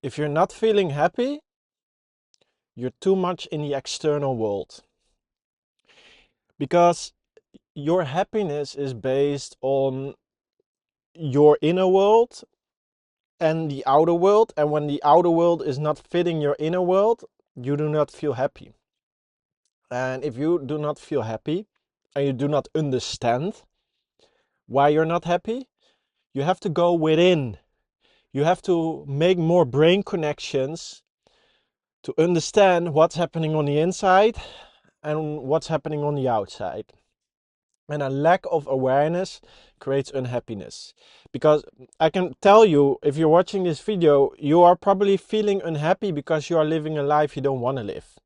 If you're not feeling happy, you're too much in the external world. Because your happiness is based on your inner world and the outer world. And when the outer world is not fitting your inner world, you do not feel happy. And if you do not feel happy and you do not understand why you're not happy, you have to go within. You have to make more brain connections to understand what's happening on the inside and what's happening on the outside. And a lack of awareness creates unhappiness. Because I can tell you, if you're watching this video, you are probably feeling unhappy because you are living a life you don't want to live.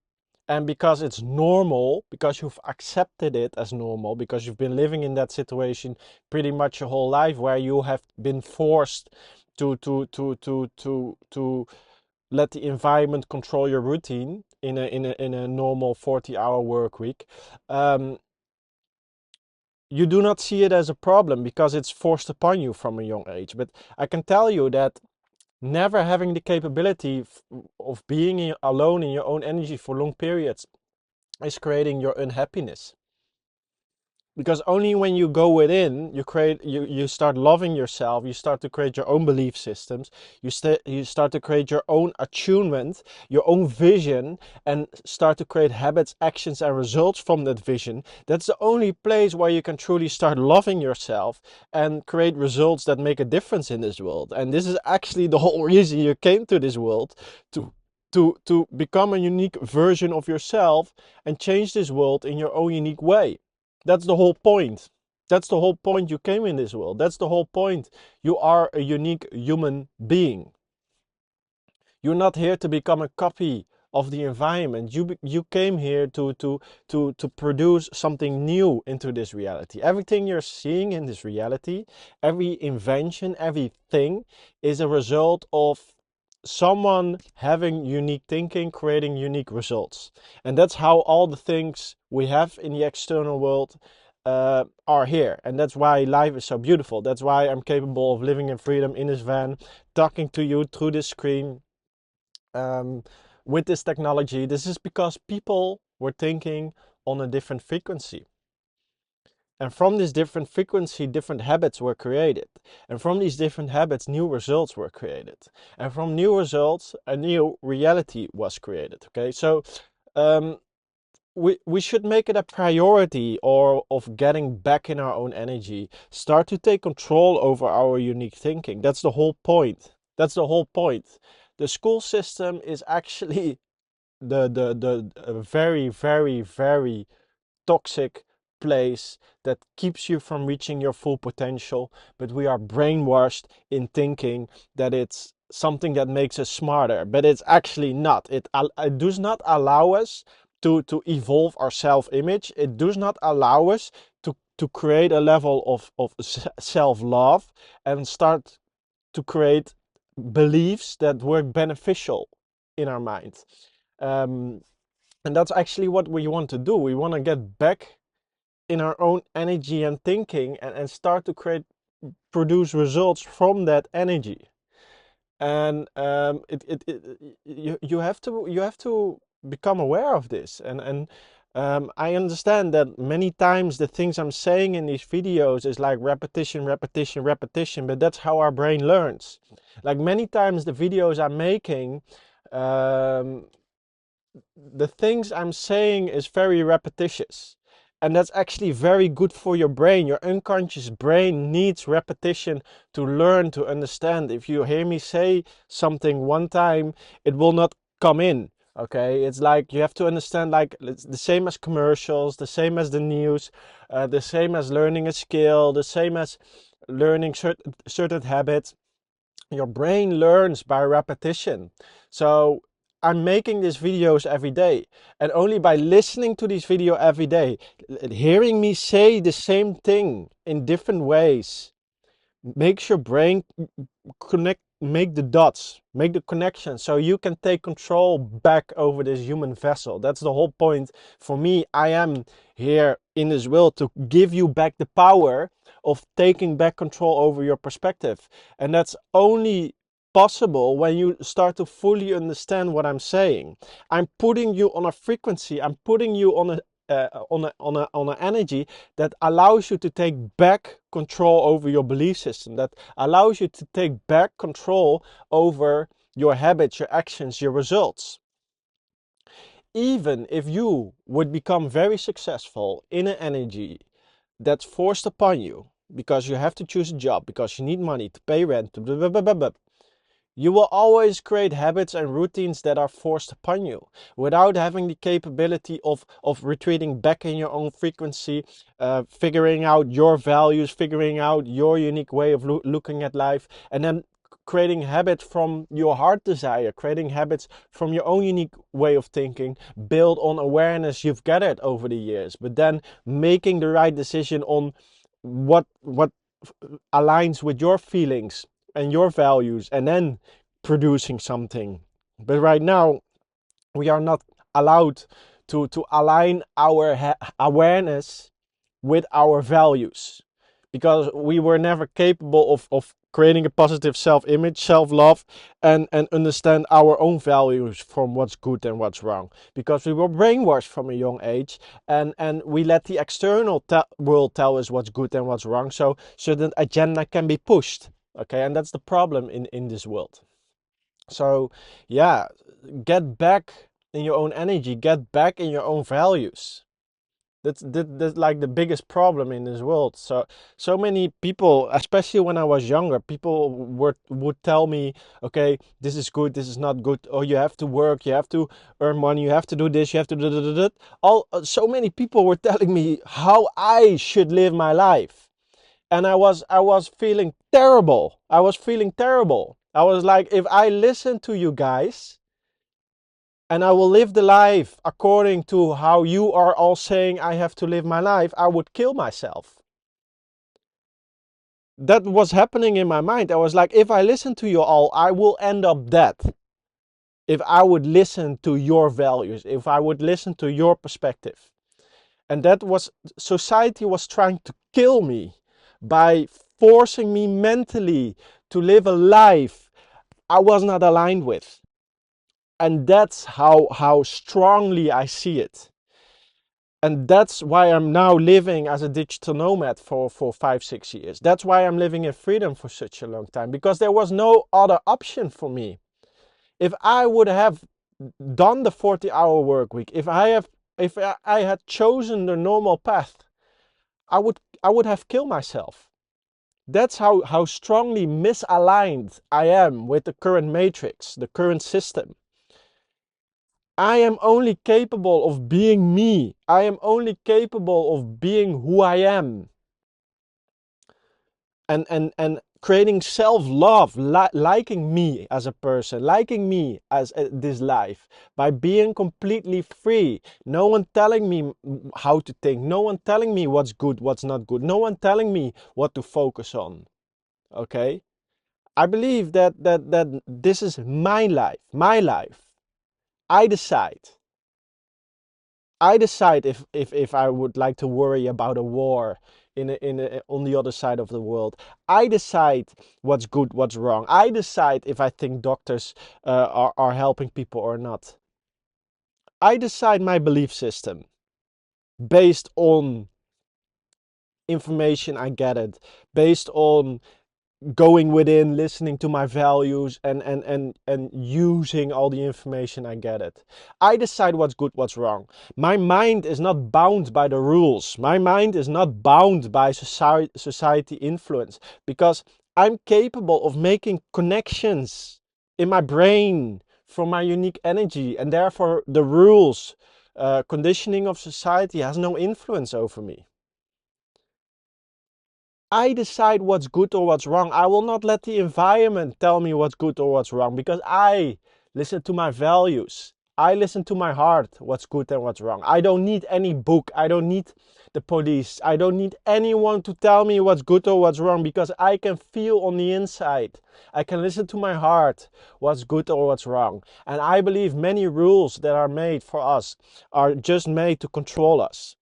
And because it's normal, because you've accepted it as normal, because you've been living in that situation pretty much your whole life, where you have been forced to let the environment control your routine in a normal 40-hour work week. You do not see it as a problem because it's forced upon you from a young age. But I can tell you that never having the capability of being alone in your own energy for long periods is creating your unhappiness. Because only when you go within, you start loving yourself, you start to create your own belief systems, you start to create your own attunement, your own vision, and start to create habits, actions, and results from that vision. That's the only place where you can truly start loving yourself and create results that make a difference in this world. And this is actually the whole reason you came to this world, to become a unique version of yourself and change this world in your own unique way. That's the whole point. That's the whole point you came in this world. That's the whole point. You are a unique human being. You're not here to become a copy of the environment. You came here to produce something new into this reality. Everything you're seeing in this reality, every invention, everything is a result of someone having unique thinking, creating unique results. And that's how all the things we have in the external world are here. And that's why life is so beautiful. That's why I'm capable of living in freedom in this van, talking to you through this screen, um, with this technology. This is because people were thinking on a different frequency. And from this different frequency, different habits were created. And from these different habits, new results were created. And from new results, a new reality was created. Okay, so um, we should make it a priority or of getting back in our own energy. Start to take control over our unique thinking. That's the whole point. That's the whole point. The school system is actually the very, very, very toxic place that keeps you from reaching your full potential. But we are brainwashed in thinking that it's something that makes us smarter, but it's actually not. It does not allow us to evolve our self-image. It does not allow us to create a level of self-love and start to create beliefs that work beneficial in our minds. Um, and that's actually what we want to do. We want to get back in our own energy and thinking, and start to produce results from that energy. And you have to become aware of this. And I understand that many times the things I'm saying in these videos is like repetition, repetition, repetition, but that's how our brain learns. Like many times the videos I'm making, um, the things I'm saying is very repetitious. And that's actually very good for your brain. Your unconscious brain needs repetition to learn, to understand. If you hear me say something one time, it will not come in. Okay, it's like you have to understand, like it's the same as commercials, the same as the news, the same as learning a skill, the same as learning certain habits. Your brain learns by repetition. So I'm making these videos every day, and only by listening to this video every day, hearing me say the same thing in different ways, makes your brain make the dots, make the connection, so you can take control back over this human vessel. That's the whole point. For me, I am here in this world to give you back the power of taking back control over your perspective. And that's only possible when you start to fully understand what I'm saying. I'm putting you on a frequency. I'm putting you on an energy that allows you to take back control over your belief system, that allows you to take back control over your habits, your actions, your results. Even if you would become very successful in an energy that's forced upon you because you have to choose a job, because you need money to pay rent, blah, blah, blah, blah, you will always create habits and routines that are forced upon you without having the capability of retreating back in your own frequency, figuring out your values, figuring out your unique way of looking at life, and then creating habits from your heart desire, creating habits from your own unique way of thinking, build on awareness you've gathered over the years, but then making the right decision on what aligns with your feelings and your values, and then producing something. But right now we are not allowed to align our awareness with our values, because we were never capable of creating a positive self-image, self-love, and understand our own values from what's good and what's wrong, because we were brainwashed from a young age, and we let the external world tell us what's good and what's wrong, so that agenda can be pushed. Okay, and that's the problem in this world. So yeah, get back in your own energy, get back in your own values. That's like the biggest problem in this world. So many people, especially when I was younger, people would tell me, okay, this is good, this is not good. Oh, you have to work, you have to earn money, you have to do this, you have to do that. So many people were telling me how I should live my life, and I was feeling terrible. I was feeling terrible. I was like, if I listen to you guys, and I will live the life according to how you are all saying I have to live my life, I would kill myself. That was happening in my mind. I was like, if I listen to you all, I will end up dead. If I would listen to your values, if I would listen to your perspective. And that was, society was trying to kill me by forcing me mentally to live a life I was not aligned with. And that's how strongly I see it. And that's why I'm now living as a digital nomad for 5-6 years. That's why I'm living in freedom for such a long time, because there was no other option for me. If I would have done the 40-hour work week, if I had chosen the normal path, I would have killed myself. That's how strongly misaligned I am with the current matrix, the current system. I am only capable of being me. I am only capable of being who I am. And creating self-love, liking me as a person, liking me as this life, by being completely free. No one telling me how to think. No one telling me what's good, what's not good. No one telling me what to focus on. Okay? I believe that this is my life. My life. I decide. I decide if I would like to worry about a war on the other side of the world. I decide what's good, what's wrong. I decide if I think doctors are helping people or not. I decide my belief system based on information I gathered, based on going within, listening to my values, and using all the information I gathered. I decide what's good, what's wrong. My mind is not bound by the rules. My mind is not bound by society influence, because I'm capable of making connections in my brain from my unique energy, and therefore the rules, conditioning of society has no influence over me. I decide what's good or what's wrong. I will not let the environment tell me what's good or what's wrong, because I listen to my values. I listen to my heart, what's good and what's wrong. I don't need any book. I don't need the police. I don't need anyone to tell me what's good or what's wrong, because I can feel on the inside. I can listen to my heart, what's good or what's wrong. And I believe many rules that are made for us are just made to control us.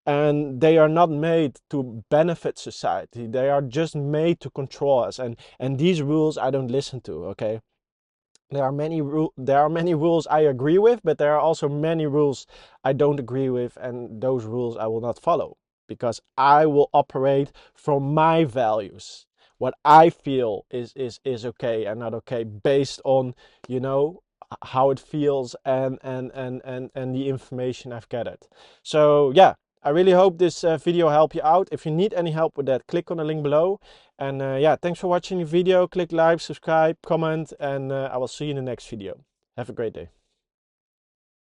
and they are not made to benefit society. They are just made to control us, and these rules I don't listen to. Okay, there are many rules I agree with, but there are also many rules I don't agree with, and those rules I will not follow, because I will operate from my values, what I feel is okay and not okay, based on, you know, how it feels, and the information I've gathered. So yeah, I really hope this video helped you out. If you need any help with that, click on the link below. And yeah, thanks for watching the video. Click like, subscribe, comment, and I will see you in the next video. Have a great day.